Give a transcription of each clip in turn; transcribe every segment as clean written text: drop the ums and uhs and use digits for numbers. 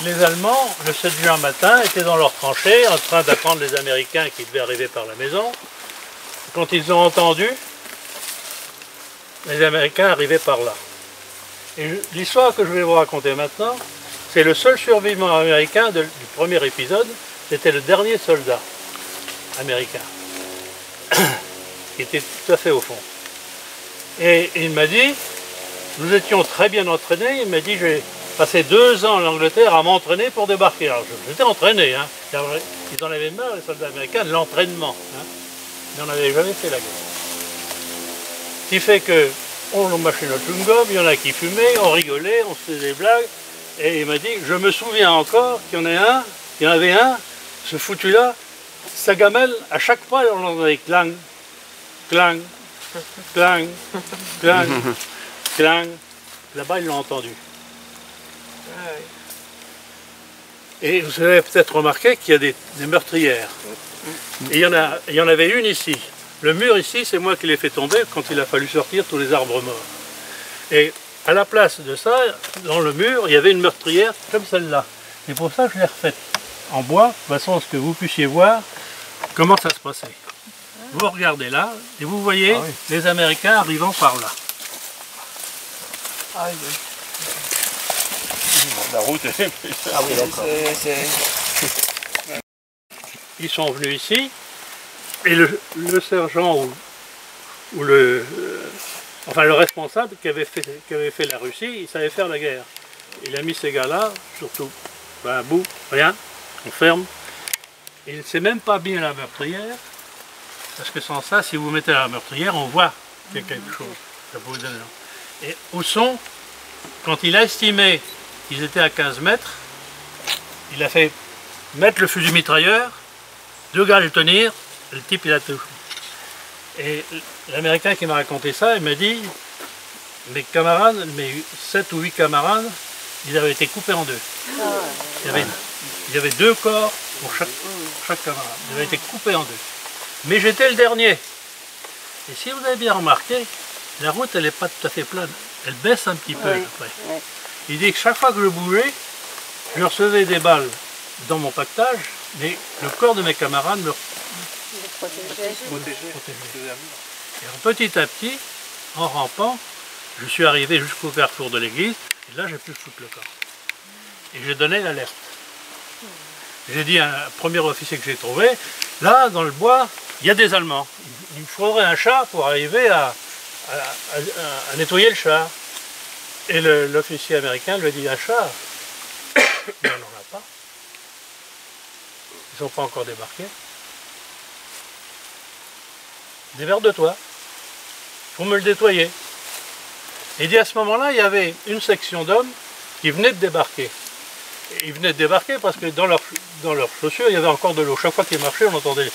les Allemands, le 7 juin matin, étaient dans leurs tranchées en train d'attendre les Américains qui devaient arriver par la maison. Quand ils ont entendu, les Américains arrivaient par là. Et l'histoire que je vais vous raconter maintenant, c'est le seul survivant américain du premier épisode. C'était le dernier soldat américain, qui était tout à fait au fond. Et il m'a dit, nous étions très bien entraînés, il m'a dit, j'ai passé 2 ans en Angleterre à m'entraîner pour débarquer. Alors j'étais entraîné, hein. Ils en avaient marre, les soldats américains, de l'entraînement. Hein. Mais on n'avait jamais fait la guerre. Ce qui fait que on mâchait notre chewing-gum, il y en a qui fumaient, on rigolait, on se faisait des blagues. Et il m'a dit, je me souviens encore qu'il y en avait un, ce foutu-là, sa gamelle, à chaque pas, on entendait clang, clang, clang, clang, clang. Là-bas, ils l'ont entendu. Et vous avez peut-être remarqué qu'il y a des meurtrières. Et il y en avait une ici. Le mur ici, c'est moi qui l'ai fait tomber quand il a fallu sortir tous les arbres morts. Et à la place de ça, dans le mur, il y avait une meurtrière comme celle-là. Et pour ça, je l'ai refaite en bois, de façon à ce que vous puissiez voir comment ça se passait. Vous regardez là, et vous voyez les Américains arrivant par là. Ah oui. La route est... Ah oui, d'accord. Ils sont venus ici, et le sergent ou le responsable qui avait fait la Russie, il savait faire la guerre. Il a mis ces gars-là, surtout, à bout, rien, on ferme. Il ne sait même pas bien la meurtrière, parce que sans ça, si vous mettez la meurtrière, on voit qu'il y a quelque chose. Ça peut vous donner. Et au son, quand il a estimé qu'ils étaient à 15 mètres, il a fait mettre le fusil mitrailleur, 2 gars le tenir, le type il a tout. Et l'Américain qui m'a raconté ça, il m'a dit, mes camarades, mes 7 ou 8 camarades, ils avaient été coupés en 2. Il y avait 2 corps pour chaque camarade. Ils avaient été coupés en 2. Mais j'étais le dernier. Et si vous avez bien remarqué, la route elle n'est pas tout à fait plane. Elle baisse un petit peu après. Il dit que chaque fois que je bougeais, je recevais des balles dans mon pactage, mais le corps de mes camarades me protégeait. Et alors, petit à petit, en rampant, je suis arrivé jusqu'au carrefour de l'église, et là j'ai pu foutre le corps. Et j'ai donné l'alerte. J'ai dit à un premier officier que j'ai trouvé, là dans le bois, il y a des Allemands. Il me faudrait un chat pour arriver à nettoyer le chat. Et l'officier américain lui a dit, un chat, mais on n'en a pas. Ils ne sont pas encore débarqués. Démerde-toi, il faut me le nettoyer. Et il dit à ce moment-là, il y avait une section d'hommes qui venaient de débarquer. Et ils venaient de débarquer parce que dans leurs chaussures, il y avait encore de l'eau. Chaque fois qu'ils marchaient, on entendait les...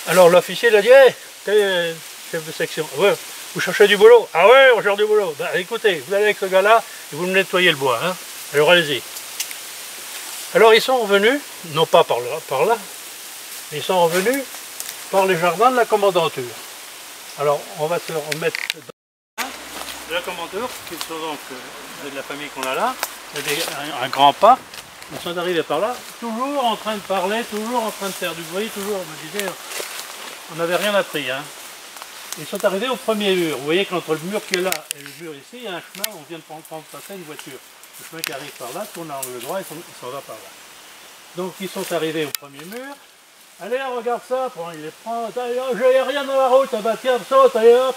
Alors l'officier il a dit, hey, t'es chef de section. Ouais, vous cherchez du boulot? Ah ouais, on cherche du boulot. Ben, écoutez, vous allez avec ce gars-là et vous me nettoyez le bois. Hein. Alors allez-y. Alors ils sont revenus, non pas par là, mais ils sont revenus par les jardins de la commandanture. Alors on va se remettre dans la commandanture, qui sont donc de la famille qu'on a là, il y a un grand parc. Ils sont arrivés par là, toujours en train de parler, toujours en train de faire du bruit, toujours, on me disait, on n'avait rien appris. Hein. Ils sont arrivés au premier mur. Vous voyez qu'entre le mur qui est là et le mur ici, il y a un chemin, on vient de prendre passer une voiture. Le chemin qui arrive par là, tourne à l'angle droit et s'en va par là. Donc ils sont arrivés au premier mur. Allez, regarde ça, il les prend, j'ai rien dans la route, ah bah tiens, saute, allez hop.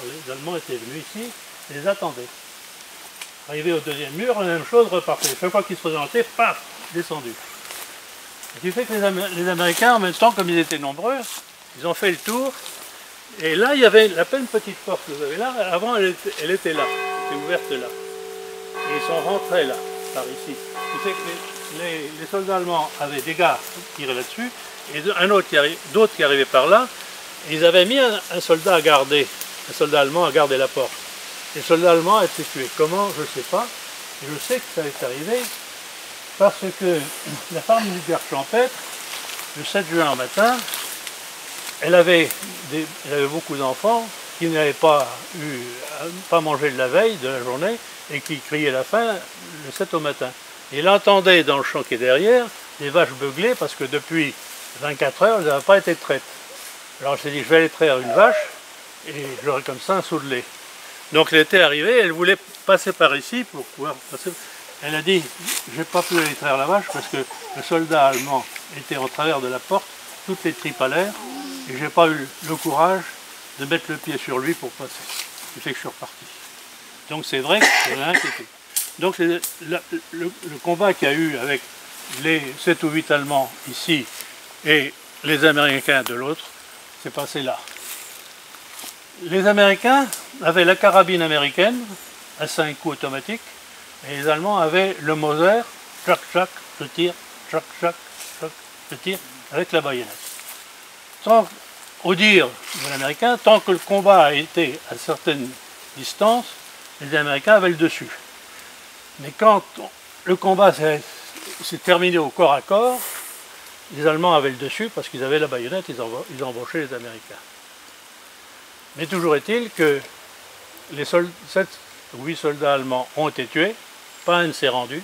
Les Allemands étaient venus ici, ils les attendaient. Arrivé au deuxième mur, la même chose, repartait. Chaque fois qu'ils se présentaient, paf, descendu. Ce qui fait que les Américains, en même temps, comme ils étaient nombreux, ils ont fait le tour. Et là, il y avait la pleine petite porte que vous avez là. Avant, elle était là, elle était ouverte là. Et ils sont rentrés là, par ici. Ce qui fait que les soldats allemands avaient des gars qui tiraient là-dessus, et d'autres qui arrivaient par là. Et ils avaient mis un soldat à garder, un soldat allemand à garder la porte. Et le soldat allemand a été tué. Comment? Je ne sais pas. Et je sais que ça est arrivé parce que la femme du garde champêtre, le 7 juin matin, elle avait beaucoup d'enfants qui n'avaient pas mangé de la veille, de la journée, et qui criait la faim le 7 au matin. Et il entendait dans le champ qui est derrière des vaches beugler parce que depuis 24 heures, elles n'avaient pas été traites. Alors il s'est dit, je vais aller traire une vache et j'aurai comme ça un seau de lait. Donc elle était arrivée, elle voulait passer par ici pour pouvoir passer. Elle a dit, je n'ai pas pu aller traire la vache parce que le soldat allemand était en travers de la porte, toutes les tripes à l'air, et je n'ai pas eu le courage de mettre le pied sur lui pour passer. Ce qui fait que je suis reparti. Donc c'est vrai que c'est inquiété. Donc le combat qu'il y a eu avec les 7 ou 8 Allemands ici et les Américains de l'autre, c'est passé là. Les Américains avaient la carabine américaine à 5 coups automatiques et les Allemands avaient le Mauser, tchac tchac, je tire, tchac tchac, tchac, je tire, avec la baïonnette. Au dire de l'Américain, tant que le combat a été à certaines distances, les Américains avaient le dessus. Mais quand le combat s'est terminé au corps à corps, les Allemands avaient le dessus parce qu'ils avaient la baïonnette, ils embauchaient les Américains. Mais toujours est-il que les 7 ou 8 soldats allemands ont été tués, pas un ne s'est rendu,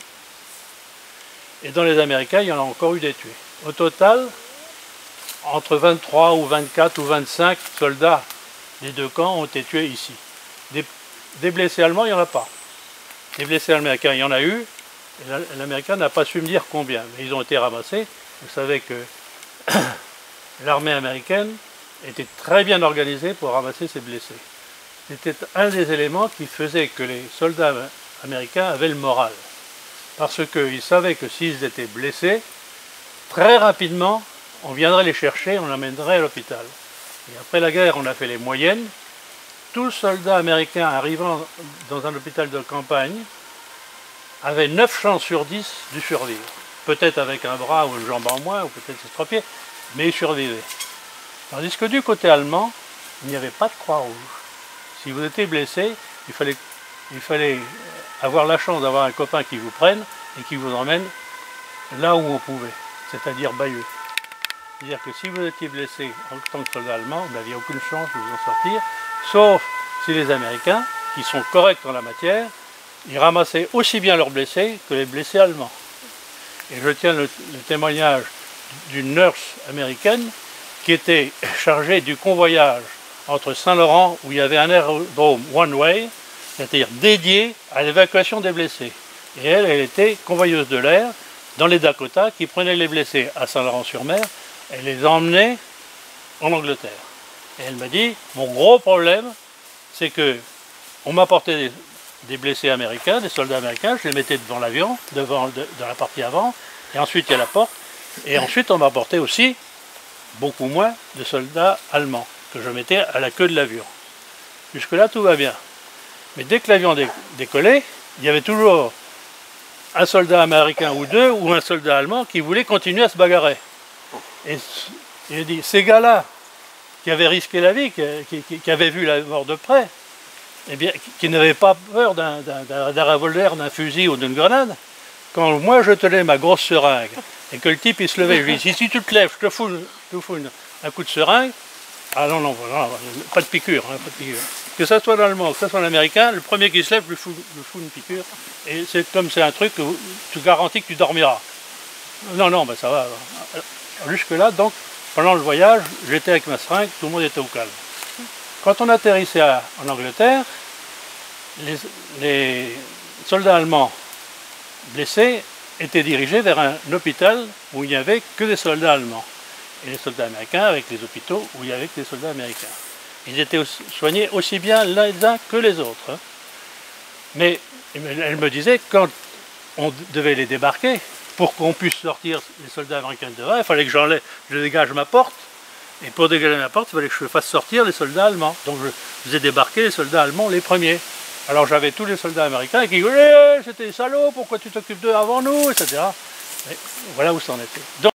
et dans les Américains, il y en a encore eu des tués. Au total, entre 23 ou 24 ou 25 soldats des deux camps ont été tués ici. Des blessés allemands, il n'y en a pas. Des blessés américains, il y en a eu, et l'Américain n'a pas su me dire combien, mais ils ont été ramassés. Vous savez que l'armée américaine était très bien organisée pour ramasser ces blessés. C'était un des éléments qui faisait que les soldats américains avaient le moral. Parce qu'ils savaient que s'ils étaient blessés, très rapidement, on viendrait les chercher, on les emmènerait à l'hôpital. Et après la guerre, on a fait les moyennes. Tout soldat américain arrivant dans un hôpital de campagne avait 9 chances sur 10 de survivre. Peut-être avec un bras ou une jambe en moins, ou peut-être 3 pieds, mais il survivait. Tandis que du côté allemand, il n'y avait pas de croix rouge. Si vous étiez blessé, il fallait avoir la chance d'avoir un copain qui vous prenne et qui vous emmène là où on pouvait, c'est-à-dire Bayeux. C'est-à-dire que si vous étiez blessé en tant que soldat allemand, vous n'aviez aucune chance de vous en sortir, sauf si les Américains, qui sont corrects en la matière, ils ramassaient aussi bien leurs blessés que les blessés allemands. Et je tiens le témoignage d'une nurse américaine qui était chargée du convoyage entre Saint-Laurent, où il y avait un aérodrome one-way, c'est-à-dire dédié à l'évacuation des blessés. Et elle était convoyeuse de l'air dans les Dakota qui prenait les blessés à Saint-Laurent-sur-Mer et les emmenait en Angleterre. Et elle m'a dit, mon gros problème, c'est que on m'apportait des blessés américains, des soldats américains, je les mettais devant l'avion, dans la partie avant, et ensuite il y a la porte, et ensuite on m'apportait aussi beaucoup moins de soldats allemands, que je mettais à la queue de l'avion. Jusque-là, tout va bien. Mais dès que l'avion décollait, il y avait toujours un soldat américain ou deux, ou un soldat allemand qui voulait continuer à se bagarrer. Et il dit, ces gars-là, qui avaient risqué la vie, qui avaient vu la mort de près, eh bien, qui n'avaient pas peur d'un revolver, d'un fusil ou d'une grenade, quand moi je tenais ma grosse seringue, et que le type il se levait, je lui dis, si tu te lèves, je te fous un coup de seringue, ah non, non, pas de piqûre, hein, pas de piqûre. Que ça soit l'allemand, que ça soit l'américain, le premier qui se lève, je lui fous une piqûre, et c'est comme c'est un truc que tu garantis que tu dormiras. Non, non, ben ça va. Jusque-là, donc, pendant le voyage, j'étais avec ma seringue, tout le monde était au calme. Quand on atterrissait en Angleterre, les soldats allemands blessés étaient dirigés vers un hôpital où il n'y avait que des soldats allemands. Et les soldats américains avec les hôpitaux où il y avait que des soldats américains. Ils étaient soignés aussi bien les uns que les autres. Hein. Mais elle me disait, quand on devait les débarquer, pour qu'on puisse sortir les soldats américains de devant, il fallait que je dégage ma porte. Et pour dégager ma porte, il fallait que je fasse sortir les soldats allemands. Donc je faisais débarquer les soldats allemands les premiers. Alors j'avais tous les soldats américains qui disaient hey, c'était des salauds, pourquoi tu t'occupes d'eux avant nous, etc. Et voilà où ça en était. Donc,